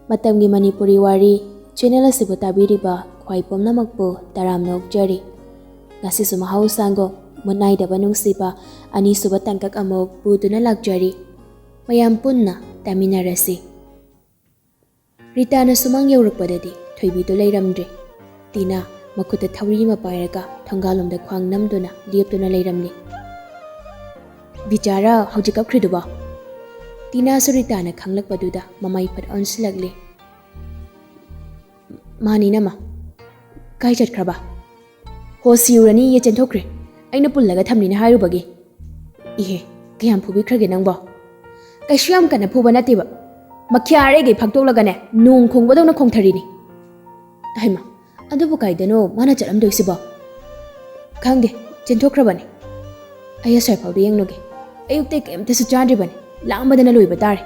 ꯃꯇꯝꯒꯤ ꯃꯅꯤꯄꯨꯔꯤ ꯋꯥꯔꯤ ꯆꯦꯅꯦꯜ ꯑꯁꯤꯕꯨ ꯇꯥꯕꯤꯔꯤꯕ ꯈ꯭ꯋꯥꯏ ꯄꯨꯝꯅꯃꯛꯄꯨ ꯇꯔꯥꯝꯅ ꯑꯣꯛꯆꯔꯤ꯫ ꯉꯁꯤꯁꯨ ꯃꯍꯧꯁꯥꯒꯨꯝ ꯃꯨꯠꯅꯥꯏꯗꯕ ꯅꯨꯡꯁꯤꯕ ꯑꯅꯤꯁꯨꯕ ꯇꯥꯡꯀꯛ ꯑꯃꯨꯛ ꯄꯨꯗꯨꯅ ꯂꯥꯛꯆꯔꯤ꯫ ꯃꯌꯥꯝ ꯄꯨꯟꯅ ꯇꯥꯃꯤꯟꯅꯔꯁꯤ꯫ ꯔꯤꯇꯥꯅ ꯁꯨꯃꯥꯡ ꯌꯧꯔꯛꯄꯗꯗꯤ ꯊꯣꯏꯕꯤꯗꯨ ꯂꯩꯔꯝꯗ꯭ꯔꯦ꯫ ꯇꯤꯅꯥ ꯃꯈꯨꯠꯇ ꯊꯧꯔꯤ ꯑꯃ ꯄꯥꯏꯔꯒ ꯊꯣꯡꯒꯥꯜꯂꯣꯝꯗ ꯈ꯭ꯋꯥꯡ ꯅꯝꯗꯨꯅ ꯂꯦꯞꯇꯨꯅ ꯂꯩꯔꯝꯂꯤ꯫ ꯕꯤꯆꯥꯔꯥ ꯍꯧꯖꯤꯛ ꯀꯞꯈ꯭ꯔꯤꯗꯨꯕꯣ? ꯇꯤꯅꯥꯁꯨ ꯔꯤꯇꯥꯅ ꯈꯪꯂꯛꯄꯗꯨꯗ ꯃꯃꯩ ꯐꯠ ꯑꯣꯟꯁꯤꯜꯂꯛꯂꯤ꯫ ꯃꯥꯅꯤꯅꯃ, ꯀꯥꯏ ꯆꯠꯈ꯭ꯔꯕ? ꯍꯣ ꯁꯤꯔꯨꯔꯅꯤꯌꯦ, ꯆꯦꯟꯊꯣꯛꯈ꯭ꯔꯦ꯫ ꯑꯩꯅ ꯄꯨꯜꯂꯒ ꯊꯝꯅꯤꯅ ꯍꯥꯏꯔꯨꯕꯒꯤ꯫ ꯏꯍꯦ, ꯀꯌꯥꯝ ꯐꯨꯕꯤꯈ꯭ꯔꯒꯦ ꯅꯪꯕꯣ? ꯀꯩꯁꯨ ꯌꯥꯝ ꯀꯟꯅ ꯐꯨꯕ ꯅꯠꯇꯦꯕ, ꯃꯈ꯭ꯌꯥ ꯑꯔꯩꯒꯩ ꯐꯛꯇꯣꯛꯂꯒꯅꯦ ꯅꯣꯡ ꯈꯣꯡꯕꯗꯧꯅ ꯈꯣꯡꯊꯔꯤꯅꯤ꯫ ꯍꯩꯃ, ꯑꯗꯨꯕꯨ ꯀꯥꯏꯗꯅꯣ ꯃꯥꯅ ꯆꯠꯂꯝꯗꯣꯏꯁꯤꯕꯣ? ꯈꯪꯗꯦ, ꯆꯦꯟꯊꯣꯛꯈ꯭ꯔꯕꯅꯤ꯫ ꯑꯩ ꯑꯁ꯭ꯋꯥꯏ ꯐꯥꯎꯗ ꯌꯦꯡꯂꯨꯒꯦ꯫ ꯑꯌꯨꯛꯇꯩ ꯀꯩꯝꯇꯁꯨ ꯆꯥꯗ꯭ꯔꯤꯕꯅꯤ, ꯂꯥꯝꯕꯗꯅ ꯂꯣꯏꯕ ꯇꯥꯔꯦ꯫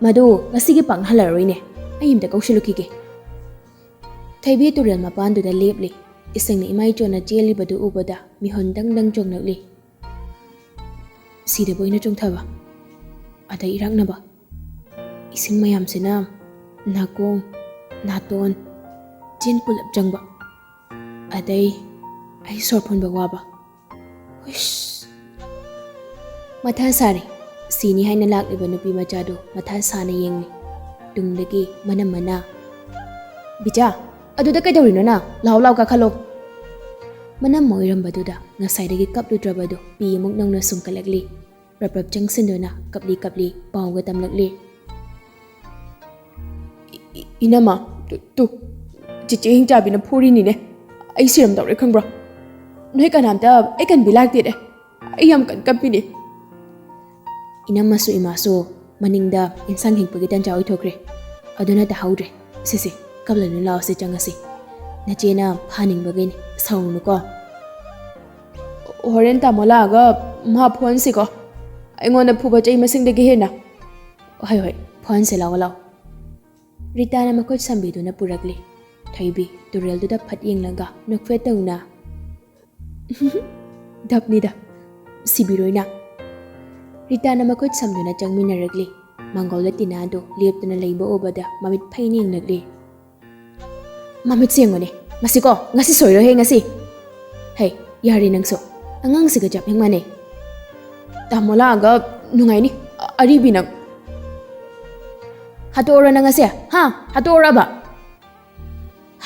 ꯃꯗꯨ ꯉꯁꯤꯒꯤ ꯄꯥꯛꯅ ꯍꯜꯂꯔꯣꯏꯅꯦ, ꯑꯩ ꯑꯝꯇ ꯀꯧꯁꯤꯜꯂꯨꯈꯤꯒꯦ꯫ ꯊꯣꯏꯕꯤ ꯇꯨꯔꯦꯜ ꯃꯄꯥꯟꯗꯨꯗ ꯂꯦꯞꯂꯤ꯫ ꯏꯁꯤꯡꯅ ꯏꯃꯥꯏꯆꯣꯟꯅ ꯆꯦꯜꯂꯤꯕꯗꯨ ꯎꯕꯗ ꯃꯤꯍꯨꯟ ꯗꯪ ꯆꯣꯡꯂꯛꯂꯤ꯫ ꯁꯤꯗꯕꯨ ꯑꯣꯏꯅ ꯆꯣꯡꯊꯕ, ꯑꯗꯩ ꯏꯔꯛꯅꯕ, ꯏꯁꯤꯡ ꯃꯌꯥꯝꯁꯤꯅ ꯅꯥꯀꯣꯡ, ꯅꯥꯇꯣꯟ, ꯆꯤꯟ ꯄꯨꯂꯞ ꯆꯪꯕ, ꯑꯗꯩ ꯑꯩ ꯁꯣꯔ ꯐꯨꯟꯕ ꯋꯥꯕ꯫ ꯍꯨꯏꯁ! ꯃꯊꯥ ꯁꯥꯔꯤ꯫ ꯁꯤꯅꯤ ꯍꯥꯏꯅ ꯂꯥꯛꯂꯤꯕ ꯅꯨꯄꯤ ꯃꯆꯥꯗꯨ ꯃꯊꯥ ꯁꯥꯅ ꯌꯦꯡꯂꯤ꯫ ꯇꯨꯡꯗꯒꯤ ꯃꯅꯝ ꯃꯅꯥ, ꯕꯤꯆꯥ, ꯑꯗꯨꯗ ꯀꯩꯗꯧꯔꯤꯅꯣ ꯅꯪ? ꯂꯥꯎ ꯀꯥꯈꯠꯂꯣ꯫ ꯃꯅꯝ ꯑꯣꯏꯔꯝꯕꯗꯨꯗ ꯉꯁꯥꯏꯗꯒꯤ ꯀꯞꯂꯨꯗ꯭ꯔꯕꯗꯨ ꯄꯤ ꯑꯃꯨꯛ ꯅꯧꯅ ꯁꯨꯝꯀꯠꯂꯛꯂꯤ꯫ ꯄ꯭ꯔꯞ ꯆꯪꯁꯤꯟꯗꯨꯅ ꯀꯞꯂꯤ ꯄꯥꯎꯒ ꯇꯝꯂꯛꯂꯤ꯫ ꯏꯅꯝꯃ, ꯆꯤꯆꯦ ꯍꯤꯡꯆꯥꯕꯤꯅ ꯐꯨꯔꯤꯅꯤꯅꯦ꯫ ꯑꯩ ꯁꯤꯔꯝꯗꯧꯔꯦ ꯈꯪꯕ꯭ꯔꯣ? ꯅꯣꯏ ꯀꯅꯥꯝꯇ ꯑꯩ ꯀꯟꯕꯤ ꯂꯥꯛꯇꯦꯅꯦ꯫ ꯑꯩ ꯌꯥꯝ ꯀꯞꯄꯤꯅꯦ꯫ ꯏꯅꯝꯃꯁꯨ ꯏꯃꯥꯁꯨ ꯃꯅꯤꯡꯗ ꯏꯟꯁꯥꯡ ꯍꯦꯛꯄꯒꯤ ꯇꯟꯖꯥ ꯑꯣꯏꯊꯣꯛꯈ꯭ꯔꯦ꯫ ꯑꯗꯨꯅ ꯇꯥꯍꯧꯗ꯭ꯔꯦ꯫ ꯁꯤꯁꯦ, ꯀꯞꯂꯅꯨ, ꯂꯥꯛꯑꯣꯁꯦ ꯆꯪꯉꯁꯤ꯫ ꯅꯆꯦꯅ ꯐꯥꯅꯤꯡꯕꯒꯤꯅꯤ, ꯁꯥꯎꯔꯨꯅꯨꯀꯣ꯫ ꯍꯣꯔꯦꯟ ꯇꯥꯃꯣ ꯂꯥꯛꯑꯒ ꯃꯥ ꯐꯨꯍꯟꯁꯤꯀꯣ, ꯑꯩꯉꯣꯟꯗ ꯐꯨꯕ ꯆꯩ ꯃꯁꯤꯡꯗꯒꯤ ꯍꯦꯟꯅ꯫ ꯍꯣꯏ, ꯐꯨꯍꯟꯁꯦ, ꯂꯥꯛꯑꯣ꯫ ꯔꯤꯇꯥꯅ ꯃꯈꯨꯠ ꯁꯝꯕꯤꯗꯨꯅ ꯄꯨꯔꯛꯂꯤ꯫ ꯊꯣꯏꯕꯤ ꯇꯨꯔꯦꯜꯗꯨꯗ ꯐꯠ ꯌꯦꯡꯂꯒ ꯅꯣꯛꯐꯦꯠ ꯇꯧꯅ ꯙꯞꯅꯤꯗ, ꯁꯤꯕꯤꯔꯣꯏꯅ꯫ ꯔꯤꯇꯥꯅ ꯃꯈꯨꯠ ꯁꯝꯗꯨꯅ ꯆꯪꯃꯤꯟꯅꯔꯛꯂꯤ꯫ ꯃꯥꯡꯒꯣꯜꯗ ꯇꯤꯅꯥꯗꯨ ꯂꯦꯞꯇꯨꯅ ꯂꯩꯕ ꯎꯕꯗ ꯃꯃꯤꯠ ꯐꯩꯅ ꯌꯦꯡꯂꯛꯂꯤ꯫ ꯃꯃꯤꯠ ꯁꯦꯡꯉꯨꯅꯦ, ꯉꯁꯤ ꯁꯣꯏꯔꯣꯏꯍꯦ ꯉꯁꯤ꯫ ꯍꯩ, ꯌꯥꯔꯦ ꯅꯪꯁꯨ, ꯑꯉꯥꯡꯁꯤꯒ ꯆꯞ ꯍꯦꯛ ꯃꯥꯟꯅꯩ꯫ ꯇꯥꯃꯣ ꯂꯥꯛꯑꯒ ꯅꯨꯡꯉꯥꯏꯅꯤ, ꯑꯔꯤꯕꯤ ꯅꯪ꯫ ꯍꯥꯠꯇꯣꯛꯑꯣꯔ ꯅꯪ ꯉꯁꯤ? ꯍꯥꯠꯇꯣꯛꯑꯣꯔꯕ?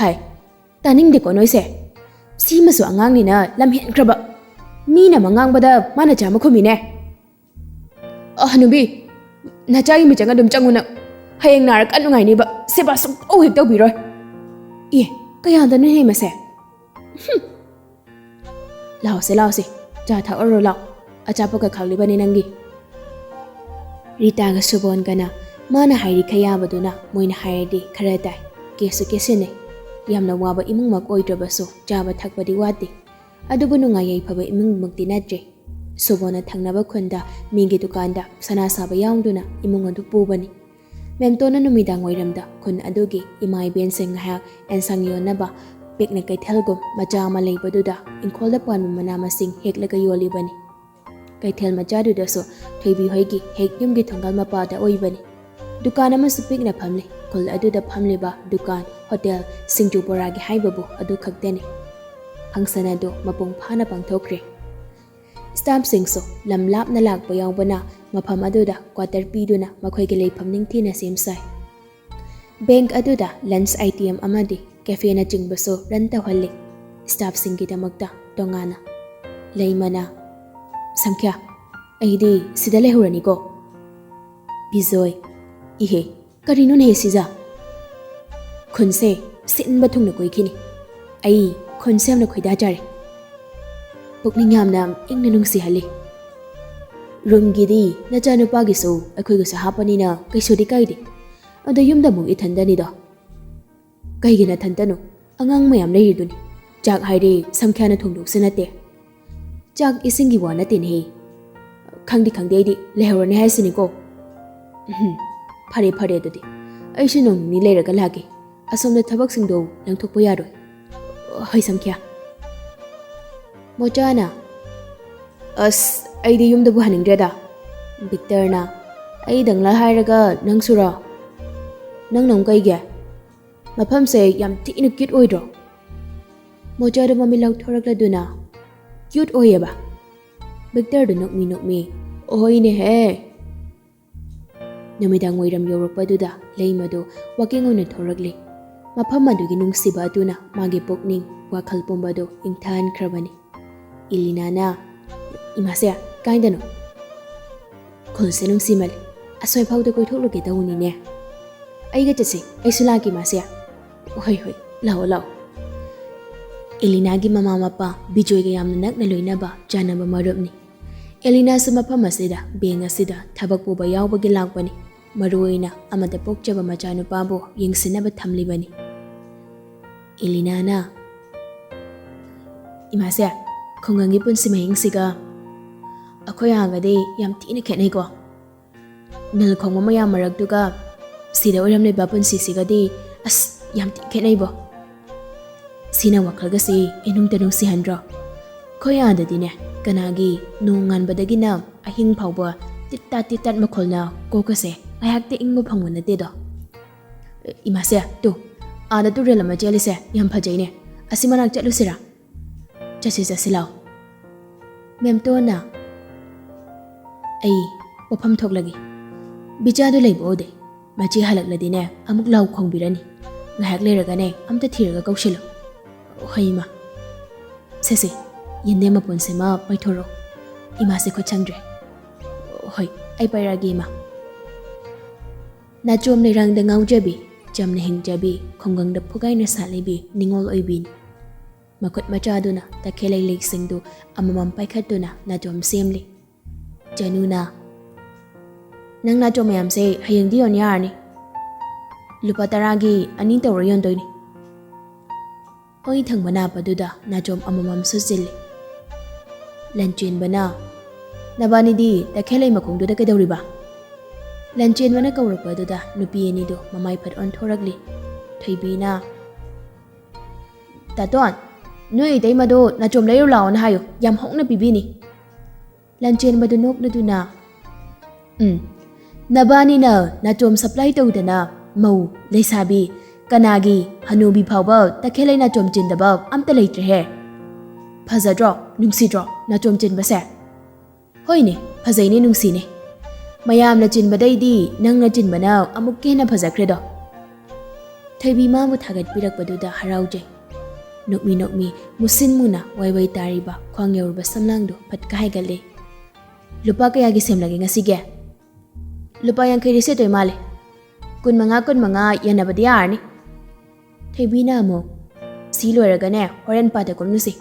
ꯍꯥꯏ, ꯇꯥꯅꯤꯡꯗꯦꯀꯣ ꯅꯣꯏꯁꯦ꯫ ꯁꯤꯃꯁꯨ ꯑꯉꯥꯡꯅꯤꯅ ꯂꯝ ꯍꯦꯟꯈ꯭ꯔꯕ꯫ ꯃꯤꯅ ꯉꯥꯡꯕꯗ ꯃꯥꯅ ꯆꯥꯝꯃ ꯈꯨꯝꯃꯤꯅꯦ꯫ ꯍꯅꯨꯕꯤ, ꯅꯆꯥꯒꯤ ꯃꯤꯆꯪ ꯑꯗꯨꯝ ꯆꯪꯉꯨ ꯅꯪ꯫ ꯍꯌꯦꯡ ꯅꯥꯔ ꯀꯟ ꯅꯨꯡꯉꯥꯏꯅꯤꯕ, ꯁꯦꯕꯥ ꯁꯨꯡꯇꯧ ꯍꯦꯛ ꯇꯧꯕꯤꯔꯣꯏ꯫ ꯀꯌꯥꯗꯅꯣꯍꯦ ꯃꯁꯦ? ꯂꯥꯛꯑꯣꯁꯦ, ꯆꯥ ꯊꯛꯑꯔꯣ ꯂꯥꯛꯑꯣ, ꯑꯆꯥꯄꯣꯠꯀ ꯈꯥꯛꯂꯤꯕꯅꯤ ꯅꯪꯒꯤ꯫ ꯔꯤꯇꯥꯒ ꯁꯨꯕꯣꯟꯒꯅ ꯃꯥꯅ ꯍꯥꯏꯔꯤꯈꯩ ꯌꯥꯕꯗꯨꯅ ꯃꯣꯏꯅ ꯍꯥꯏꯔꯗꯤ ꯈꯔ ꯇꯥꯏ, ꯀꯦꯁꯨ ꯀꯦꯁꯤꯟꯅꯩ꯫ ꯌꯥꯝꯅ ꯋꯥꯕ ꯏꯃꯨꯡꯃꯛ ꯑꯣꯏꯗ꯭ꯔꯕꯁꯨ ꯆꯥꯕ ꯊꯛꯄꯗꯤ ꯋꯥꯠꯇꯦ꯫ ꯑꯗꯨꯕꯨ ꯅꯨꯡꯉꯥꯏ ꯌꯥꯏꯐꯕ ꯏꯃꯨꯡꯃꯛꯇꯤ ꯅꯠꯇ꯭ꯔꯦ꯫ ꯁꯨꯕꯣꯟꯅ ꯊꯪꯅꯕ ꯈꯨꯟꯗ ꯃꯤꯒꯤ ꯗꯨꯀꯥꯟꯗ ꯁꯅꯥ ꯁꯥꯕ ꯌꯥꯎꯗꯨꯅ ꯏꯃꯨꯡ ꯑꯗꯨ ꯄꯨꯕꯅꯤ꯫ ꯃꯦꯝꯇꯣꯟꯅ ꯅꯨꯃꯤꯗꯥꯡ ꯋꯥꯏꯔꯝꯗ ꯈꯨꯟ ꯑꯗꯨꯒꯤ ꯏꯃꯥ ꯏꯕꯦꯟꯁꯤꯡ ꯉꯥꯏꯍꯥꯛ ꯑꯦꯟꯁꯥꯡ ꯌꯣꯟꯅꯕ ꯄꯤꯛꯅ ꯀꯩꯊꯦꯜꯒꯨꯝ ꯃꯆꯥ ꯑꯃ ꯂꯩꯕꯗꯨꯗ ꯏꯪꯈꯣꯜꯗ ꯄꯥꯟꯕ ꯃꯅꯥ ꯃꯁꯤꯡ ꯍꯦꯛꯂꯒ ꯌꯣꯜꯂꯤꯕꯅꯤ꯫ ꯀꯩꯊꯦꯜ ꯃꯆꯥꯗꯨꯗꯁꯨ ꯊꯣꯏꯕꯤ ꯍꯣꯏꯒꯤ ꯍꯦꯛ ꯌꯨꯝꯒꯤ ꯊꯣꯡꯒꯥꯜ ꯃꯄꯥꯗ ꯑꯣꯏꯕꯅꯤ꯫ ꯗꯨꯀꯥꯟ ꯑꯃꯁꯨ ꯄꯤꯛꯅ ꯐꯝꯂꯤ꯫ ꯈꯨꯜ ꯑꯗꯨꯗ ꯐꯝꯂꯤꯕ ꯗꯨꯀꯥꯟ, ꯍꯣꯇꯦꯜ, ꯁꯤꯡꯖꯨ ꯕꯣꯔꯥꯒꯤ ꯍꯥꯏꯕꯕꯨ ꯑꯗꯨ ꯈꯛꯇꯅꯤ꯫ ꯐꯪꯁꯟ ꯑꯗꯨ ꯃꯄꯨꯡ ꯐꯥꯅ ꯄꯥꯡꯊꯣꯛꯈ꯭ꯔꯦ꯫ ꯁ꯭ꯇꯥꯐꯁꯤꯡꯁꯨ ꯂꯝ ꯂꯥꯞꯅ ꯂꯥꯛꯄ ꯌꯥꯎꯕꯅ ꯃꯐꯝ ꯑꯗꯨꯗ ꯀ꯭ꯋꯥꯇꯔ ꯄꯤꯗꯨꯅ ꯃꯈꯣꯏꯒꯤ ꯂꯩꯐꯝ ꯅꯤꯡꯊꯤꯅ ꯁꯦꯝ ꯁꯥꯏ꯫ ꯕꯦꯡꯛ ꯑꯗꯨꯗ ꯂꯟꯆ ꯑꯥꯏꯇꯦꯝ ꯑꯃꯗꯤ ꯀꯦꯐꯦꯅꯆꯤꯡꯕꯁꯨ ꯔꯟ ꯇꯧꯍꯜꯂꯤ꯫ ꯁ꯭ꯇꯥꯐꯁꯤꯡꯒꯤꯗꯃꯛꯇ ꯇꯣꯉꯥꯟꯅ꯫ ꯂꯩꯃꯅ, ꯁꯪꯈ꯭ꯌꯥ, ꯑꯩꯗꯤ ꯁꯤꯗ ꯂꯩꯍꯧꯔꯅꯤꯀꯣ꯫ ꯕꯤꯖꯣꯏ, ꯏꯍꯦ, ꯀꯔꯤꯅꯣꯅꯦ ꯁꯤꯖ? ꯈꯨꯟꯁꯦ ꯁꯤꯟꯕ ꯊꯨꯡꯅ ꯀꯣꯏꯈꯤꯅꯤ꯫ ꯑꯩ ꯈꯨꯟꯁꯦ ꯌꯥꯝꯅ ꯈꯣꯏꯗꯥꯖꯔꯦ꯫ ꯄꯨꯛꯅꯤꯡ ꯌꯥꯝꯅ ꯏꯪꯅ ꯅꯨꯡꯁꯤꯍꯜꯂꯤ꯫ ꯔꯨꯝꯒꯤꯗꯤ ꯅꯆꯥꯅꯨꯄꯥꯒꯤꯁꯨ ꯑꯩꯈꯣꯏꯒꯁꯨ ꯍꯥꯞꯄꯅꯤꯅ ꯀꯩꯁꯨꯗꯤ ꯀꯥꯏꯗꯦ꯫ ꯑꯗꯣ ꯌꯨꯝꯗ ꯑꯃꯨꯛ ꯏꯊꯟꯗꯅꯤꯗꯣ꯫ ꯀꯩꯒꯤ ꯅꯊꯟꯇꯅꯣ? ꯑꯉꯥꯡ ꯃꯌꯥꯝ ꯂꯩꯔꯤꯗꯨꯅꯤ꯫ ꯆꯥꯛ ꯍꯥꯏꯔꯦ ꯁꯪꯈ꯭ꯌꯥꯅ ꯊꯣꯡꯗꯣꯛꯁꯨ ꯅꯠꯇꯦ꯫ ꯆꯥꯛ ꯏꯁꯤꯡꯒꯤ ꯋꯥ ꯅꯠꯇꯦꯅꯦꯍꯦ꯫ ꯈꯪꯗꯦ ꯑꯩꯗꯤ ꯂꯩꯍꯧꯔꯅꯤ ꯍꯥꯏꯁꯤꯅꯤꯀꯣ꯫ ꯐꯔꯦ ꯑꯗꯨꯗꯤ ꯑꯩꯁꯨ ꯅꯣꯡ ꯅꯤꯅꯤ ꯂꯩꯔꯒ ꯂꯥꯛꯀꯦ꯫ ꯑꯁꯣꯝꯗ ꯊꯕꯛꯁꯤꯡꯗꯣ ꯂꯪꯊꯣꯛꯄ ꯌꯥꯔꯣꯏ꯫ ꯍꯣꯏ ꯁꯪꯈ꯭ꯌꯥ꯫ ꯃꯣꯆꯥꯅ, ꯑꯁ, ꯑꯩꯗꯤ ꯌꯨꯝꯗꯕꯨ ꯍꯟꯅꯤꯡꯗ꯭ꯔꯦꯗ꯫ ꯕꯤꯛꯇꯔꯅ, ꯑꯩꯗꯪꯂ ꯍꯥꯏꯔꯒ ꯅꯪꯁꯨꯔꯣ? ꯅꯪ ꯀꯩꯒꯤ ꯃꯐꯝꯁꯦ ꯌꯥꯝ ꯊꯤꯅ ꯀ꯭ꯌꯨꯠ ꯑꯣꯏꯗ꯭ꯔꯣ ꯃꯣꯖꯥꯗꯣ ꯃꯃꯤꯠ ꯂꯧꯊꯣꯔꯛꯂꯗꯨꯅ ꯀ꯭ꯌꯨꯠ ꯑꯣꯏꯌꯦꯕ ꯚꯤꯛꯇꯔꯗꯣ ꯅꯣꯛꯃꯤ ꯑꯣꯍꯣꯏꯅꯦꯍꯦ ꯅꯨꯃꯤꯗꯥꯡ ꯋꯥꯏꯔꯝ ꯌꯧꯔꯛꯄꯗꯨꯗ ꯂꯩꯃꯗꯣ ꯋꯥꯀꯤꯡ ꯑꯣꯏꯅ ꯊꯣꯔꯛꯂꯤ ꯃꯐꯝ ꯑꯗꯨꯒꯤ ꯅꯨꯡꯁꯤꯕ ꯑꯗꯨꯅ ꯃꯥꯒꯤ ꯄꯨꯛꯅꯤꯡ ꯋꯥꯈꯜ ꯄꯨꯝꯕꯗꯣ ꯏꯪꯊꯍꯟꯈ꯭ꯔꯕꯅꯤ ꯏꯂꯤꯅꯥꯅ ꯏꯃꯥꯁꯦ ꯀꯥꯏꯗꯅꯣ ꯈꯨꯜꯁꯦ ꯅꯨꯡꯁꯤꯃꯜꯂꯤ ꯑꯁ꯭ꯋꯥꯏꯐꯥꯎꯗ ꯀꯣꯏꯊꯣꯛꯂꯨꯒꯦ ꯇꯧꯕꯅꯤꯅꯦ ꯑꯩꯒ ꯆꯠꯁꯤ ꯑꯩꯁꯨ ꯂꯥꯛꯀꯦ ꯏꯃꯥꯁꯦ ꯍꯣꯏ ꯂꯥꯛꯑꯣ ꯑꯦꯂꯤꯅꯥꯒꯤ ꯃꯃꯥ ꯃꯄꯥ ꯕꯤꯖꯣꯏꯒ ꯌꯥꯝꯅ ꯅꯛꯅ ꯂꯣꯏꯅꯕ ꯆꯥꯟꯅꯕ ꯃꯔꯨꯞꯅꯤ ꯑꯦꯂꯤꯅꯥꯁꯨ ꯃꯐꯝ ꯑꯁꯤꯗ ꯕꯦꯡ ꯑꯁꯤꯗ ꯊꯕꯛ ꯄꯨꯕ ꯌꯥꯎꯕꯒꯤ ꯂꯥꯛꯄꯅꯤ ꯃꯔꯨꯑꯣꯏꯅ ꯑꯃꯗ ꯄꯣꯛꯆꯕ ꯃꯆꯥꯅꯨꯄꯥꯕꯨ ꯌꯦꯡꯁꯤꯟꯅꯕ ꯊꯝꯂꯤꯕꯅꯤ ꯑꯦꯂꯤꯅꯥꯅ ꯏꯃꯥꯁꯦ ꯈꯨꯡꯒꯪꯒꯤ ꯄꯨꯟꯁꯤ ꯃꯍꯤꯡꯁꯤꯒ ꯑꯩꯈꯣꯏ ꯑꯥꯒꯗꯤ ꯌꯥꯝ ꯊꯤꯅ ꯈꯦꯠꯅꯩꯀꯣ ꯅꯤꯜ ꯈꯣꯡꯕ ꯃꯌꯥꯝ ꯃꯔꯛꯇꯨꯒ ꯁꯤꯗ ꯑꯣꯏꯔꯝꯂꯤꯕ ꯄꯨꯟꯁꯤꯁꯤꯒꯗꯤ ꯑꯁ ꯌꯥꯝ ꯊꯤꯅ ꯈꯦꯠꯅꯩꯕꯣ ꯁꯤꯅ ꯋꯥꯈꯜꯒꯁꯤ ꯏꯅꯨꯡꯇ ꯅꯨꯡꯁꯤꯍꯟꯗ꯭ꯔꯣ ꯑꯩꯈꯣꯏ ꯑꯥꯗꯗꯤꯅꯦ ꯀꯅꯥꯒꯤ ꯅꯣꯡ ꯉꯥꯟꯕꯗꯒꯤꯅ ꯑꯍꯤꯡ ꯐꯥꯎꯕ ꯇꯤꯠ-ꯇꯥꯠ ꯃꯈꯣꯜꯅ ꯀꯣꯛꯀꯁꯦ ꯉꯥꯏꯍꯥꯛꯇ ꯏꯪꯕ ꯐꯪꯕ ꯅꯠꯇꯦꯗꯣ ꯏꯃꯥꯁꯦ ꯑꯥꯗ ꯇꯨꯔꯦꯜ ꯑꯃ ꯆꯦꯜꯂꯤꯁꯦ ꯌꯥꯝ ꯐꯖꯩꯅꯦ ꯑꯁꯤ ꯃꯅꯥꯛ ꯆꯠꯂꯨꯁꯤꯔꯥ ꯆꯠꯁꯤ ꯂꯥꯎ ꯃꯦꯝꯇꯣꯟꯅ ꯑꯩ ꯋꯥꯐꯝ ꯊꯣꯛꯂꯒꯦ ꯕꯤꯆꯥꯗꯣ ꯂꯩꯕ ꯎꯗꯦ ꯃꯆꯦ ꯍꯜꯂꯛꯂꯗꯤꯅꯦ ꯑꯃꯨꯛ ꯂꯥꯎ ꯈꯣꯡꯕꯤꯔꯅꯤ ꯉꯥꯏꯍꯥꯛ ꯂꯩꯔꯒꯅꯦ ꯑꯝꯇ ꯊꯤꯔꯒ ꯀꯧꯁꯤꯜꯂꯨ ꯍꯣꯏ ꯏꯃꯥ ꯁꯦ ꯌꯦꯟꯗꯦꯝ ꯃꯄꯨꯟꯁꯤꯃ ꯄꯩꯊꯣꯔꯛꯑꯣ ꯏꯃꯥꯁꯦ ꯈꯨꯠ ꯁꯪꯗ꯭ꯔꯦ ꯍꯣꯏ ꯑꯩ ꯄꯩꯔꯛꯑꯒꯦ ꯏꯃꯥ ꯅꯥꯆꯣꯝ ꯂꯩꯔꯥꯡꯗ ꯉꯥꯎꯖꯕꯤ ꯆꯝꯅ ꯍꯤꯡꯖꯕꯤ ꯈꯨꯡꯒꯪꯗ ꯐꯨꯒꯥꯏꯅ ꯁꯥꯠꯂꯤꯕꯤ ꯅꯤꯡꯉꯣꯜ ꯑꯣꯏꯕꯤꯅꯤ ꯃꯈꯨꯠ ꯃꯆꯥꯗꯨꯅ ꯇꯈꯦꯜꯂꯩ ꯂꯩꯁꯤꯡꯗꯨ ꯑꯃꯃꯝ ꯄꯥꯏꯈꯠꯇꯨꯅ ꯅꯥꯆꯣꯝ ꯁꯦꯝꯂꯤ ꯖꯅꯨꯅ ꯅꯪ ꯅꯥꯆꯣꯝ ꯃꯌꯥꯝꯁꯦ ꯍꯌꯦꯡꯗꯤ ꯌꯣꯟ ꯌꯥꯔꯅꯤ ꯂꯨꯄꯥ 10ꯒꯤ 2 ꯇꯧꯔ ꯌꯣꯟꯗꯣꯏꯅꯤ ꯑꯣꯏ ꯊꯪꯕ ꯅꯥꯞꯄꯗꯨꯗ ꯅꯥꯆꯣꯝ ꯑꯃꯃꯝ ꯁꯨꯆꯤꯜꯂꯤ ꯂꯟꯆꯦꯟꯕꯅ ꯅꯕꯥꯅꯤꯗꯤ ꯇꯈꯦꯜꯂꯩ ꯃꯈꯣꯡꯗꯨꯗ ꯀꯩꯗꯧꯔꯤꯕ ꯂꯟꯆꯦꯟꯕꯅ ꯀꯧꯔꯛꯄꯗꯨꯗ ꯅꯨꯄꯤ ꯑꯅꯤꯗꯨ ꯃꯃꯥꯏ ꯐꯠ ꯑꯣꯟꯊꯣꯔꯛꯂꯤ ꯊꯣꯏꯕꯤꯅ ꯇꯥꯇꯣꯟ ꯅꯣꯏ ꯏꯇꯩꯃꯗꯣ ꯅꯥꯆꯣꯝ ꯂꯩꯔꯨ ꯂꯥꯛꯑꯣꯅ ꯍꯥꯏꯌꯨ ꯌꯥꯝ ꯍꯣꯡꯅ ꯄꯤꯕꯤꯅꯤ ꯂꯟꯆꯦꯟꯕꯗꯨ ꯅꯣꯛꯂꯗꯨꯅ ꯅꯕꯥꯅꯤꯅ ꯅꯥꯆꯣꯝ ꯁꯄ꯭ꯂꯥꯏ ꯇꯧꯗꯅ ꯃꯧ ꯂꯩꯁꯥꯕꯤ ꯀꯅꯥꯒꯤ ꯍꯅꯨꯕꯤ ꯐꯥꯎꯕ ꯇꯈꯦꯜꯂꯩ ꯅꯥꯆꯣꯝ ꯆꯤꯟꯗꯕ ꯑꯝꯇ ꯂꯩꯇ꯭ꯔꯦꯍꯦ ꯐꯖꯗ꯭ꯔꯣ ꯅꯨꯡꯁꯤꯗ꯭ꯔꯣ ꯅꯥꯆꯣꯝ ꯆꯤꯟꯕꯁꯦ ꯍꯣꯏꯅꯦ ꯐꯖꯩꯅꯦ ꯅꯨꯡꯁꯤꯅꯦ ꯃꯌꯥꯝꯅ ꯆꯤꯟꯕꯗꯩꯗꯤ ꯅꯪꯅ ꯆꯤꯟꯕꯅ ꯑꯃꯨꯛꯀ ꯍꯦꯟꯅ ꯐꯖꯈ꯭ꯔꯦꯗꯣ ꯊꯣꯏꯕꯤ ꯃꯥꯕꯨ ꯊꯥꯒꯠꯄꯤꯔꯛꯄꯗꯨꯗ ꯍꯔꯥꯎꯖꯩ ꯅꯣꯛꯃꯤ ꯃꯨꯁꯤꯟ ꯃꯨꯅ ꯋꯥꯏ ꯇꯥꯔꯤꯕ ꯈ꯭ꯋꯥꯡ ꯌꯧꯔꯕ ꯁꯝꯂꯥꯡꯗꯨ ꯐꯠꯀ ꯍꯥꯏꯒꯠꯂꯦ ꯂꯨꯄꯥ ꯀꯌꯥꯒꯤ ꯁꯦꯝꯂꯒꯦ ꯉꯁꯤꯒꯤ ꯂꯨꯄꯥ 50 ꯁꯦꯠꯇꯣꯏ ꯃꯥꯜꯂꯦ 15 ꯌꯦꯟꯅꯕꯗꯤ ꯌꯥꯔꯅꯤ ꯊꯣꯏꯕꯤꯅ ꯑꯃꯨꯛ ꯁꯤ ꯂꯣꯏꯔꯒꯅꯦ ꯍꯣꯔꯦꯟ ꯄꯥꯠꯇ ꯀꯨꯝꯂꯨꯁꯤ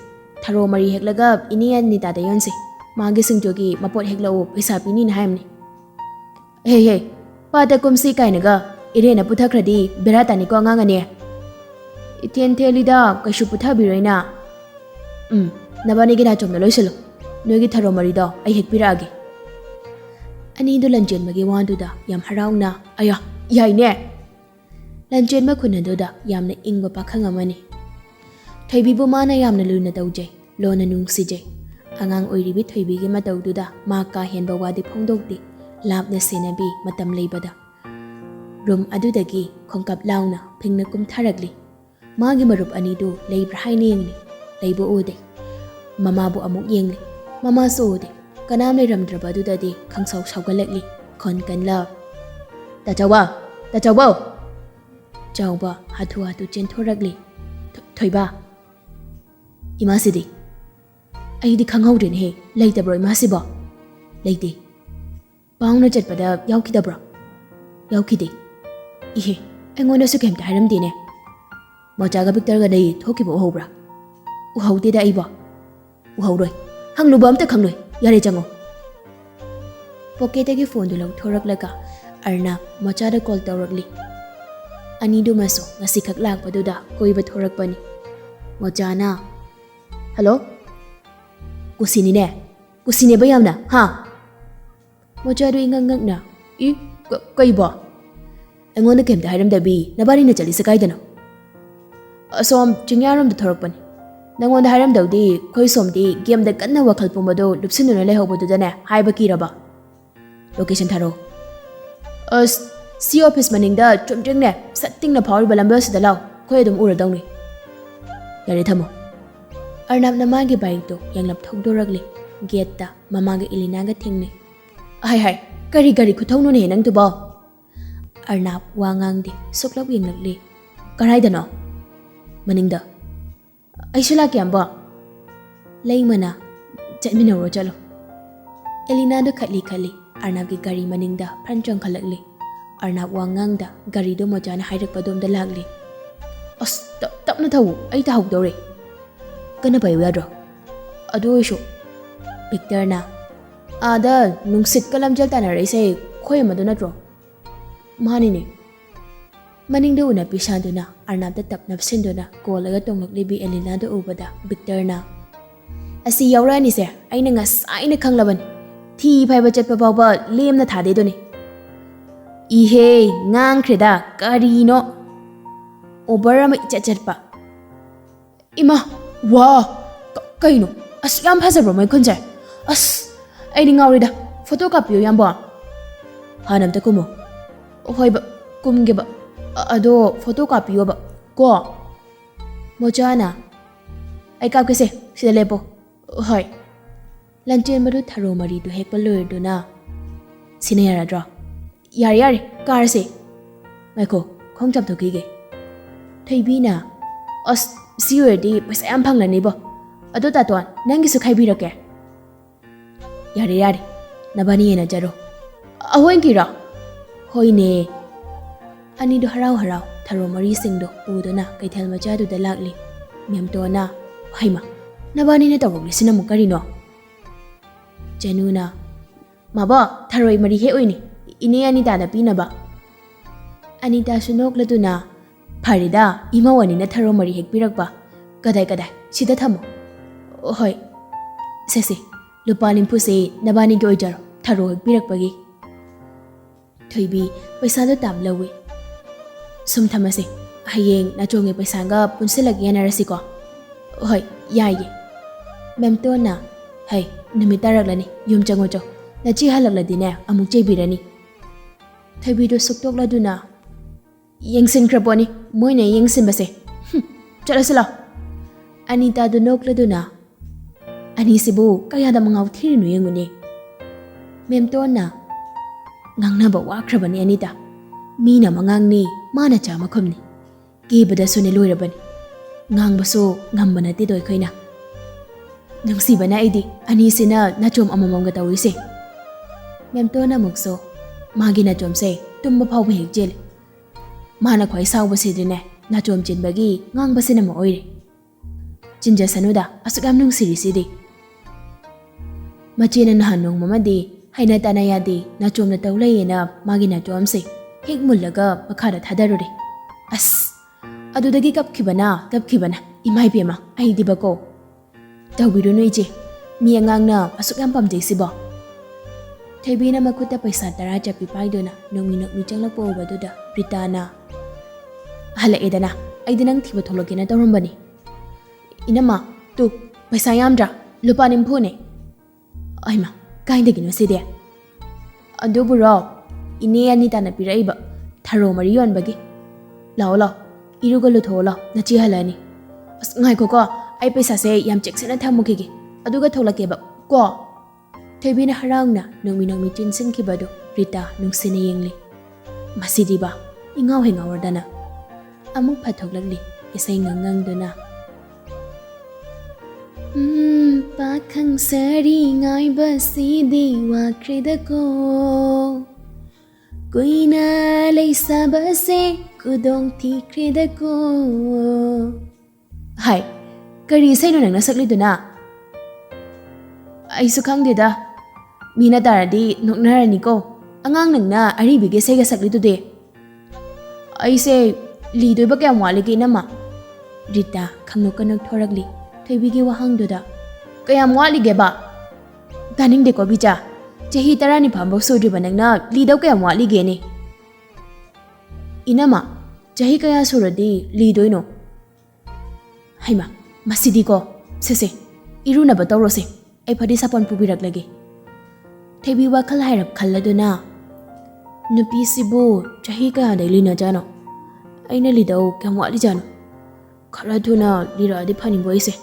ꯊꯔꯣ ꯃꯔꯤ ꯍꯦꯛꯂꯒ ꯏꯅꯦ ꯑꯅꯤꯇꯥꯗ ꯌꯣꯟꯁꯤ ꯃꯥꯒꯤ ꯁꯤꯡꯖꯨꯒꯤ ꯃꯄꯣꯠ ꯍꯦꯛꯂꯛꯎ ꯄꯩꯁꯥ ꯄꯤꯅꯤꯅ ꯍꯥꯏꯕꯅꯤ ꯍꯦ ꯄꯥꯠꯇ ꯀꯨꯝꯁꯤ ꯀꯥꯏꯅꯒ ꯏꯔꯦꯅ ꯄꯨꯊꯈ꯭ꯔꯗꯤ ꯕꯦꯔꯥ ꯇꯥꯅꯤꯀꯣ ꯑꯉꯥꯡ ꯑꯅꯤ ꯏꯊꯦꯟ ꯊꯦꯜꯂꯤꯗ ꯀꯩꯁꯨ ꯄꯨꯊꯕꯤꯔꯣꯏꯅ ꯅꯕꯥꯅꯤꯒꯤ ꯅꯥꯆꯣꯝꯗ ꯂꯣꯏꯁꯤꯜꯂꯨ ꯅꯣꯏꯒꯤ ꯊꯔꯣ ꯃꯔꯤꯗꯣ ꯑꯩ ꯍꯦꯛꯄꯤꯔꯛꯑꯒꯦ ꯑꯅꯤꯗꯨ ꯂꯟꯆꯦꯟꯕꯒꯤ ꯋꯥꯗꯨꯗ ꯌꯥꯝ ꯍꯔꯥꯎꯅ ꯑꯌꯥ ꯌꯥꯏꯅꯦ ꯂꯟꯆꯦꯟꯕ ꯈꯨꯟꯅꯗꯨꯗ ꯌꯥꯝꯅ ꯏꯪꯕ ꯄꯥꯈꯪ ꯑꯃꯅꯤ ꯊꯣꯏꯕꯤꯕꯨ ꯃꯥꯅ ꯌꯥꯝꯅ ꯂꯨꯅ ꯇꯧꯖꯩ ꯂꯣꯟꯅ ꯅꯨꯡꯁꯤꯖꯩ ꯑꯉꯥꯡ ꯑꯣꯏꯔꯤꯕꯤ ꯊꯣꯏꯕꯤꯒꯤ ꯃꯇꯧꯗꯨꯗ ꯃꯥ ꯀꯥ ꯍꯦꯟꯕ ꯋꯥꯗꯤ ꯐꯣꯡꯗꯣꯛꯇꯦ ꯂꯥꯞꯅ ꯁꯦꯟꯅꯕꯤ ꯃꯇꯝ ꯂꯩꯕꯗ ꯔꯨꯝ ꯑꯗꯨꯗꯒꯤ ꯈꯣꯡꯀꯞ ꯂꯥꯎꯅ ꯐꯤꯡꯅ ꯀꯨꯝꯊꯔꯛꯂꯤ ꯃꯥꯒꯤ ꯃꯔꯨꯞ ꯑꯅꯤꯗꯨ ꯂꯩꯕ꯭ꯔꯥ ꯍꯥꯏꯅ ꯌꯦꯡꯂꯤ ꯂꯩꯕ ꯎꯗꯦ ꯃꯃꯥꯕꯨ ꯑꯃꯨꯛ ꯌꯦꯡꯂꯤ ꯃꯃꯥꯁꯨ ꯎꯗꯦ ꯀꯅꯥꯝ ꯂꯩꯔꯝꯗ꯭ꯔꯕꯗꯨꯗꯗꯤ ꯈꯪꯁꯥꯎ ꯁꯥꯎꯒꯠꯂꯛꯂꯤ ꯈꯣꯟ ꯀꯟꯂ ꯇꯥꯆꯧꯕ ꯆꯥꯎꯕ ꯍꯥꯊꯨ ꯆꯦꯟꯊꯣꯔꯛꯂꯤ ꯊꯣꯏꯕ ꯏꯃꯥꯁꯤꯗꯤ ꯑꯩꯗꯤ ꯈꯪꯍꯧꯗ꯭ꯔꯦꯅꯦꯍꯦ ꯂꯩꯇꯕ꯭ꯔꯣ ꯏꯃꯥꯁꯤꯕꯣ ꯂꯩꯇꯦ ꯄꯥꯎꯅ ꯆꯠꯄꯗ ꯌꯥꯎꯈꯤꯗꯕ꯭ꯔꯣ ꯌꯥꯎꯈꯤꯗꯦ ꯏꯍꯦ ꯑꯩꯉꯣꯟꯗꯁꯨ ꯀꯩꯝꯇ ꯍꯥꯏꯔꯝꯗꯦꯅꯦ ꯃꯣꯆꯥꯒ ꯚꯤꯛꯇꯔꯒꯗꯤ ꯊꯣꯛꯈꯤꯕ ꯎꯍꯧꯕ꯭ꯔꯥ ꯎꯍꯧꯗꯦꯗ ꯑꯩꯕꯣ ꯎꯍꯧꯔꯣꯏ ꯍꯪꯂꯨꯕ ꯑꯝꯇ ꯈꯪꯂꯣꯏ ꯌꯥꯔꯦ ꯆꯪꯉꯣ ꯄꯣꯀꯦꯠꯇꯒꯤ ꯐꯣꯟꯗꯨ ꯂꯧꯊꯣꯔꯛꯂꯒ ꯑꯔꯅꯥꯕ ꯃꯣꯆꯥꯗ ꯀꯣꯜ ꯇꯧꯔꯛꯂꯤ ꯑꯅꯤꯗꯨꯃꯁꯨ ꯉꯁꯤꯈꯛ ꯂꯥꯛꯄꯗꯨꯗ ꯀꯣꯏꯕ ꯊꯣꯔꯛꯄꯅꯤ ꯃꯣꯆꯥꯅ ꯍꯜꯂꯣ ꯀꯨꯁꯤꯅꯦꯕ ꯌꯥꯝꯅ ꯍꯥ ꯃꯣꯆꯥꯗꯨ ꯏꯉꯛꯉꯛꯅ ꯀꯩꯕꯣ ꯑꯩꯉꯣꯟꯗ ꯀꯩꯝꯇ ꯍꯥꯏꯔꯝꯗꯕꯤ ꯅꯕꯥꯅꯤꯅ ꯆꯠꯂꯤꯁꯦ ꯀꯥꯏꯗꯅꯣ ꯑꯁꯣꯝ ꯆꯤꯡꯌꯥꯔꯣꯝꯗ ꯊꯣꯔꯛꯄꯅꯤ ꯅꯪꯉꯣꯟꯗ ꯍꯥꯏꯔꯝꯗꯧꯗꯤ ꯑꯩꯈꯣꯏ ꯁꯣꯝꯗꯤ ꯒꯦꯝꯗ ꯀꯟꯅ ꯋꯥꯈꯜ ꯄꯨꯝꯕꯗꯣ ꯂꯨꯞꯁꯤꯟꯗꯨꯅ ꯂꯩꯍꯧꯕꯗꯨꯗꯅꯦ ꯍꯥꯏꯕ ꯀꯤꯔꯕ ꯂꯣꯀꯦꯁꯟ ꯊꯥꯔꯛꯑꯣ ꯑꯁ ꯁꯤ ꯑꯣꯐꯤꯁ ꯃꯅꯤꯡꯗ ꯆꯨꯝꯗ꯭ꯔꯤꯡꯅꯦ ꯁꯠꯇꯤꯡꯅ ꯐꯥꯎꯔꯤꯕ ꯂꯝꯕꯦꯜꯁꯤꯗ ꯂꯥꯎ ꯑꯩꯈꯣꯏ ꯑꯗꯨꯝ ꯎꯔꯗꯧꯅꯤ ꯌꯥꯔꯦ ꯊꯝꯃꯣ ꯑꯔꯅꯥꯞꯅ ꯃꯥꯒꯤ ꯕꯥꯏꯛꯇꯣ ꯌꯥꯡꯂꯞ ꯊꯧꯗꯣꯔꯛꯂꯤ ꯒꯦꯠꯇ ꯃꯃꯥꯒ ꯏꯂꯤꯅꯥꯒ ꯊꯦꯡꯅꯩ ꯍꯥꯏ ꯀꯔꯤ ꯈꯨꯊꯧꯅꯣꯅꯦ ꯅꯪꯗꯨꯕꯣ ꯑꯔꯅꯥꯞ ꯋꯥ ꯉꯥꯡꯗꯦ ꯁꯨꯛꯂꯞ ꯌꯦꯡꯂꯛꯂꯤ ꯀꯔꯥꯏꯗꯅꯣ ꯃꯅꯤꯡꯗ ꯑꯩꯁꯨ ꯂꯥꯛꯀꯦ ꯑꯝꯕꯣ ꯂꯩꯃꯅ ꯆꯠꯃꯤꯟꯅꯧꯔꯣ ꯆꯠꯂꯣ ꯑꯦꯂꯤꯅꯥꯗꯣ ꯈꯠꯂꯤ ꯑꯔꯅꯥꯞꯀꯤ ꯒꯥꯔꯤ ꯃꯅꯤꯡꯗ ꯐ꯭ꯔꯟ ꯆꯣꯡꯈꯠꯂꯛꯂꯤ ꯑꯔꯅꯥꯞ ꯋꯥꯉꯥꯡꯗ ꯒꯥꯔꯤꯗꯣ ꯃꯣꯆꯥꯅ ꯍꯥꯏꯔꯛꯄꯗꯣꯝꯗ ꯂꯥꯛꯂꯤ ꯑꯁ ꯇꯞꯅ ꯊꯧ ꯑꯩ ꯇꯥꯍꯧꯗꯧꯔꯦ ꯀꯟꯅ ꯄꯥꯏꯌꯨ ꯌꯥꯗ꯭ꯔꯣ ꯑꯗꯨ ꯑꯣꯏꯁꯨ ꯚꯤꯛꯇꯔꯅ ꯑꯥꯗ ꯅꯨꯡꯁꯤꯠꯀ ꯂꯝꯖꯦꯜ ꯇꯥꯟꯅꯔꯛꯏꯁꯦ ꯈꯣꯏ ꯑꯃꯗꯣ ꯅꯠꯇ꯭ꯔꯣ ꯃꯥꯅꯤꯅꯦ ꯃꯅꯤꯡꯗ ꯎꯅ ꯄꯤꯁꯥꯗꯨꯅ ꯑꯔꯅꯥꯞꯇ ꯇꯞ ꯅꯞꯁꯤꯟꯗꯨꯅ ꯀꯣꯜꯂꯒ ꯇꯣꯡꯂꯛꯂꯤꯕꯤ ꯑꯦꯂꯤꯅꯥꯗ ꯎꯕꯗ ꯚꯤꯛꯇꯔꯅ ꯑꯁꯤ ꯌꯥꯎꯔꯛꯑꯅꯤꯁꯦ ꯑꯩꯅ ꯉꯁꯥꯏꯅ ꯈꯪꯂꯕꯅꯤ ꯊꯤ ꯐꯥꯏꯕ ꯆꯠꯄ ꯐꯥꯎꯕ ꯂꯦꯝꯅ ꯊꯥꯗꯦꯗꯨꯅꯤ ꯏꯍꯦ ꯉꯥꯡꯈ꯭ꯔꯦꯗ ꯀꯔꯤꯅꯣ ꯑꯣꯚꯔ ꯑꯃ ꯏꯆꯠ ꯆꯠꯄ ꯏꯃꯥ ꯋꯥ ꯀꯩꯅꯣ ꯑꯁ ꯌꯥꯝ ꯐꯖꯕ꯭ꯔꯣ ꯃꯣꯏ ꯈꯨꯟꯁꯦ ꯑꯁ ꯑꯩꯗꯤ ꯉꯥꯎꯔꯤꯗ ꯐꯣꯇꯣ ꯀꯥꯞꯄꯤꯌꯣ ꯌꯥꯝꯕꯣ ꯍꯥꯟꯅ ꯑꯝꯇ ꯀꯨꯝꯃꯣ ꯍꯣꯏꯕ ꯀꯨꯝꯒꯦꯕ ꯑꯗꯣ ꯐꯣꯇꯣ ꯀꯥꯞꯄꯤꯌꯣꯕ ꯀꯣ ꯃꯣꯆꯥꯅ ꯑꯩ ꯀꯥꯞꯀꯦꯁꯦ ꯁꯤꯗ ꯂꯦꯞꯄꯣ ꯍꯣꯏ ꯂꯟꯆꯦꯟꯕꯗꯨ ꯊꯔꯣ ꯃꯔꯤꯗꯨ ꯍꯦꯛꯄ ꯂꯣꯏꯔꯗꯨꯅ ꯁꯤꯅ ꯌꯥꯔꯗ꯭ꯔꯣ ꯌꯥꯔꯦ ꯀꯥꯔꯁꯦ ꯉꯥꯏꯈꯣ ꯈꯣꯡ ꯆꯥꯝꯊꯣꯛꯈꯤꯒꯦ ꯊꯣꯏꯕꯤꯅ ꯑꯁ ꯁꯤ ꯑꯣꯏꯔꯗꯤ ꯄꯩꯁꯥ ꯌꯥꯝ ꯐꯪꯂꯅꯤꯕꯣ ꯑꯗꯣ ꯇꯥꯇꯣꯟ ꯅꯪꯒꯤꯁꯨ ꯈꯥꯏꯕꯤꯔꯛꯀꯦ ꯌꯥꯔꯦ ꯅꯕꯥꯅꯤ ꯌꯦꯟꯅꯖꯔꯣ ꯑꯍꯣꯏꯒꯤꯔꯣ ꯍꯣꯏꯅꯦ ꯑꯅꯤꯗꯨ ꯍꯔꯥꯎ ꯊꯔꯣ ꯃꯔꯤꯁꯤꯡꯗꯣ ꯄꯨꯗꯨꯅ ꯀꯩꯊꯦꯜ ꯃꯆꯥꯗꯨꯗ ꯂꯥꯛꯂꯤ ꯃꯦꯝꯇꯣꯟꯅ ꯍꯩꯃ ꯅꯕꯥꯅꯤꯅ ꯇꯧꯔꯛꯂꯤꯁꯤꯅ ꯑꯃꯨꯛ ꯀꯔꯤꯅꯣ ꯆꯦꯅꯨꯅ ꯃꯥꯕꯣ ꯊꯔꯣꯏ ꯃꯔꯤ ꯍꯦꯛꯑꯣꯏꯅꯤ ꯏꯅꯦ ꯑꯅꯤꯇꯥꯗ ꯄꯤꯅꯕ ꯑꯅꯤꯇꯥꯁꯨ ꯅꯣꯛꯂꯗꯨꯅ ꯐꯔꯦꯗ ꯏꯃꯧ ꯑꯅꯤꯅ ꯊꯔꯣ ꯃꯔꯤ ꯍꯦꯛꯄꯤꯔꯛꯄ ꯀꯗꯥꯏ ꯁꯤꯗ ꯊꯝꯃꯣ ꯍꯣꯏ ꯁꯦ ꯂꯨꯄꯥ 40 ꯅꯕꯥꯅꯤꯒꯤ ꯑꯣꯏꯖꯔꯣ ꯊꯔꯣ ꯍꯦꯛꯄꯤꯔꯛꯄꯒꯤ ꯊꯣꯏꯕꯤ ꯄꯩꯁꯥꯗꯣ ꯇꯥꯞ ꯂꯧꯏ ꯁꯨꯝ ꯊꯝꯃꯁꯦ ꯍꯌꯦꯡ ꯅꯆꯣꯡꯒꯤ ꯄꯩꯁꯥꯒ ꯄꯨꯟꯁꯤꯜꯂꯒ ꯌꯦꯟꯅꯔꯁꯤꯀꯣ ꯍꯣꯏ ꯌꯥꯏꯌꯦ ꯃꯦꯝꯇꯣꯟꯅ ꯍꯩ ꯅꯨꯃꯤꯠ ꯇꯥꯔꯛꯂꯅꯤ ꯌꯨꯝ ꯆꯪꯉꯣ ꯅꯆꯦ ꯍꯜꯂꯛꯂꯗꯤꯅꯦ ꯑꯃꯨꯛ ꯆꯩꯕꯤꯔꯅꯤ ꯊꯣꯏꯕꯤꯗꯣ ꯁꯨꯛꯇꯣꯛꯂꯗꯨꯅ ꯌꯦꯡꯁꯤꯟꯈ꯭ꯔꯄꯣꯠꯅꯤ ꯃꯣꯏꯅ ꯌꯦꯡꯁꯤꯟꯕꯁꯦ ꯆꯠꯂꯁꯤ ꯂꯥꯎ ꯑꯅꯤꯇꯥꯗꯣ ꯅꯣꯛꯂꯗꯨꯅ ꯑꯅꯤꯁꯤꯕꯨ ꯀꯌꯥꯗ ꯃꯉꯥꯎ ꯊꯤꯔꯤꯅꯣ ꯌꯦꯡꯉꯨꯅꯦ ꯃꯦꯝꯇꯣꯟꯅ ꯉꯥꯡꯅꯕ ꯋꯥꯈ꯭ꯔꯕꯅꯤ ꯑꯅꯤꯇꯥ ꯃꯤꯅ ꯃꯉꯥꯡꯅꯤ ꯃꯥꯅ ꯆꯥꯃꯈꯨꯝꯅꯤ ꯀꯦꯕꯗꯁꯨꯅꯦ ꯂꯣꯏꯔꯕꯅꯤ ꯉꯥꯡꯕꯁꯨ ꯉꯝꯕ ꯅꯠꯇꯦꯗꯣ ꯑꯩꯈꯣꯏꯅ ꯅꯨꯡꯁꯤꯕꯅ ꯑꯩꯗꯤ ꯑꯅꯤꯁꯤꯅ ꯅꯆꯣꯝ ꯑꯃꯃꯝꯒ ꯇꯧꯔꯤꯁꯦ ꯃꯦꯝꯇꯣꯟ ꯑꯃꯨꯛꯁꯨ ꯃꯥꯒꯤ ꯅꯆꯣꯝꯁꯦ ꯇꯨꯝꯕ ꯐꯥꯎꯕ ꯍꯦꯛ ꯆꯦꯜꯂꯤ ꯃꯥꯅ ꯈ꯭ꯋꯥꯏ ꯁꯥꯎꯕꯁꯤꯗꯤꯅꯦ ꯅꯆꯣꯝ ꯆꯤꯟꯕꯒꯤ ꯉꯥꯡꯕꯁꯤꯅ ꯑꯃ ꯑꯣꯏꯔꯦ ꯆꯤꯟꯖꯁꯅꯨꯗ ꯑꯁꯨꯛ ꯌꯥꯝ ꯅꯨꯡꯁꯤꯔꯤꯁꯤꯗꯤ ꯃꯆꯦꯅ ꯅꯍꯥꯟ ꯅꯣꯡꯃꯃꯗꯤ ꯍꯩꯅ ꯇꯥꯅ ꯌꯥꯗꯦ ꯅꯆꯣꯝꯅ ꯇꯧ ꯂꯩꯌꯦꯅ ꯃꯥꯒꯤ ꯅꯆꯣꯝꯁꯦ ꯍꯦꯛ ꯃꯨꯜꯂꯒ ꯃꯈꯥꯗ ꯊꯥꯗꯔꯨꯔꯦ ꯑꯁ ꯑꯗꯨꯗꯒꯤ ꯀꯞꯈꯤꯕꯅ ꯏꯃꯥ ꯏꯕꯦꯝꯃ ꯑꯩꯗꯤꯕꯀꯣ ꯇꯧꯕꯤꯔꯨꯅꯨ ꯏꯆꯦ ꯃꯤ ꯑꯉꯥꯡꯅ ꯑꯁꯨꯛ ꯌꯥꯝ ꯄꯥꯝꯖꯩꯁꯤꯕꯣ ꯊꯣꯏꯕꯤꯅ ꯃꯈꯨꯠꯇ ꯄꯩꯁꯥ 10 ꯆꯞꯄꯤ ꯄꯥꯏꯗꯨꯅ ꯅꯣꯡꯃꯤ ꯆꯪꯂꯛꯄ ꯎꯕꯗꯨꯗ ꯔꯤꯇꯥꯅ ꯍꯜꯂꯛꯑꯦꯗꯅ ꯑꯩꯗꯤ ꯅꯪ ꯊꯤꯕ ꯊꯣꯛꯂꯛꯀꯦꯅ ꯇꯧꯔꯝꯕꯅꯤ ꯏꯅꯝꯃ ꯇꯨ ꯄꯩꯁꯥ ꯌꯥꯝꯗ꯭ꯔꯥ ꯂꯨꯄꯥ 40ꯅꯦ ꯑꯩꯃ ꯀꯥꯏꯗꯒꯤꯅꯣ ꯁꯤꯗꯤ ꯑꯗꯨꯕꯨꯔꯣ ꯏꯅꯦ ꯑꯅꯤꯇꯥꯅ ꯄꯤꯔꯛꯏꯕ ꯊꯔꯣ ꯃꯔꯤ ꯌꯣꯟꯕꯒꯤ ꯂꯥꯛꯑꯣ ꯏꯔꯨꯒ ꯂꯨꯊꯣꯛꯑꯣ ꯂꯥꯎ ꯅꯆꯦ ꯍꯜꯂꯛꯑꯅꯤ ꯑꯁ ꯉꯥꯏꯈꯣꯀꯣ ꯑꯩ ꯄꯩꯁꯥꯁꯦ ꯌꯥꯝ ꯆꯦꯛꯁꯤꯟꯅ ꯊꯝꯃꯨꯈꯤꯒꯦ ꯑꯗꯨꯒ ꯊꯣꯛꯂꯛꯀꯦꯕ ꯀꯣ ꯊꯣꯏꯕꯤꯅ ꯍꯔꯥꯎꯅ ꯅꯣꯡꯃꯤ ꯆꯤꯟꯁꯤꯟꯈꯤꯕꯗꯨ ꯔꯤꯇꯥ ꯅꯨꯡꯁꯤꯅ ꯌꯦꯡꯂꯤ ꯃꯁꯤꯗꯤꯕ ꯏꯉꯥꯎ ꯍꯦꯉꯥꯎꯔꯗꯅ ꯑꯃꯨꯛ ꯐꯊꯣꯛꯂꯛꯂꯤ ꯏꯁꯩ ꯉꯪꯗꯨꯅ ꯄꯥꯈꯪ ꯁꯥꯔꯤ ꯉꯥꯏꯕꯁꯤꯗꯤ ꯋꯥꯈ꯭ꯔꯦꯗꯀꯣ ꯀꯨꯏꯅ ꯂꯩꯁꯥꯕꯁꯦ ꯈꯨꯗꯣꯡ ꯊꯤꯈ꯭ꯔꯦꯗꯀꯣ ꯍꯥꯏ ꯀꯔꯤ ꯏꯁꯩꯅꯣ ꯅꯪꯅ ꯁꯛꯂꯤꯗꯨꯅ ꯑꯩꯁꯨ ꯈꯪꯗꯦꯗ ꯃꯤꯅ ꯇꯥꯔꯗꯤ ꯅꯣꯛꯅꯔꯅꯤꯀꯣ ꯑꯉꯥꯡ ꯅꯪꯅ ꯑꯔꯤꯕꯤꯒꯤ ꯏꯁꯩꯒ ꯁꯛꯂꯤꯗꯨꯗꯤ ꯑꯩꯁꯦ ꯂꯤꯗꯣꯏꯕ ꯀꯌꯥꯝ ꯋꯥꯠꯂꯤꯒꯦ ꯏꯅꯝꯃ ꯔꯤꯇꯥ ꯈꯪꯅꯣꯛꯀ ꯅꯣꯛꯊꯣꯔꯛꯂꯤ ꯊꯣꯏꯕꯤꯒꯤ ꯋꯥꯍꯪꯗꯨꯗ ꯀꯌꯥꯝ ꯋꯥꯠꯂꯤꯒꯦꯕ ꯇꯥꯅꯤꯡꯗꯦꯀꯣ ꯕꯤꯆꯥ ꯆꯍꯤ 19 ꯁꯨꯗ꯭ꯔꯤꯕ ꯅꯪꯅ ꯂꯤꯗꯧ ꯀꯌꯥꯝ ꯋꯥꯠꯂꯤꯒꯦꯅꯦ ꯏꯅꯝꯃ ꯆꯍꯤ ꯀꯌꯥ ꯁꯨꯔꯗꯤ ꯂꯤꯗꯣꯏꯅꯣ ꯍꯩꯃ ꯃꯁꯤꯗꯤꯀꯣ ꯁꯦ ꯏꯔꯨꯅꯕ ꯇꯧꯔꯣꯁꯦ ꯑꯩ ꯐꯗꯤ ꯁꯥꯄꯣꯟ ꯄꯨꯕꯤꯔꯛꯂꯒꯦ ꯊꯣꯏꯕꯤ ꯋꯥꯈꯜ ꯍꯥꯏꯔꯞ ꯈꯜꯂꯗꯨꯅ ꯅꯨꯄꯤꯁꯤꯕꯨ ꯆꯍꯤ ꯀꯌꯥꯗꯩ ꯂꯤꯅꯖꯥꯅꯣ? ꯑꯩꯅ ꯂꯤꯗꯧ ꯀꯌꯥꯝ ꯋꯥꯠꯂꯤꯖꯥꯅꯣ? ꯈꯔ ꯊꯨꯅ ꯂꯤꯔꯛꯑꯗꯤ ꯐꯅꯤꯕꯣ ꯑꯩꯁꯦ꯫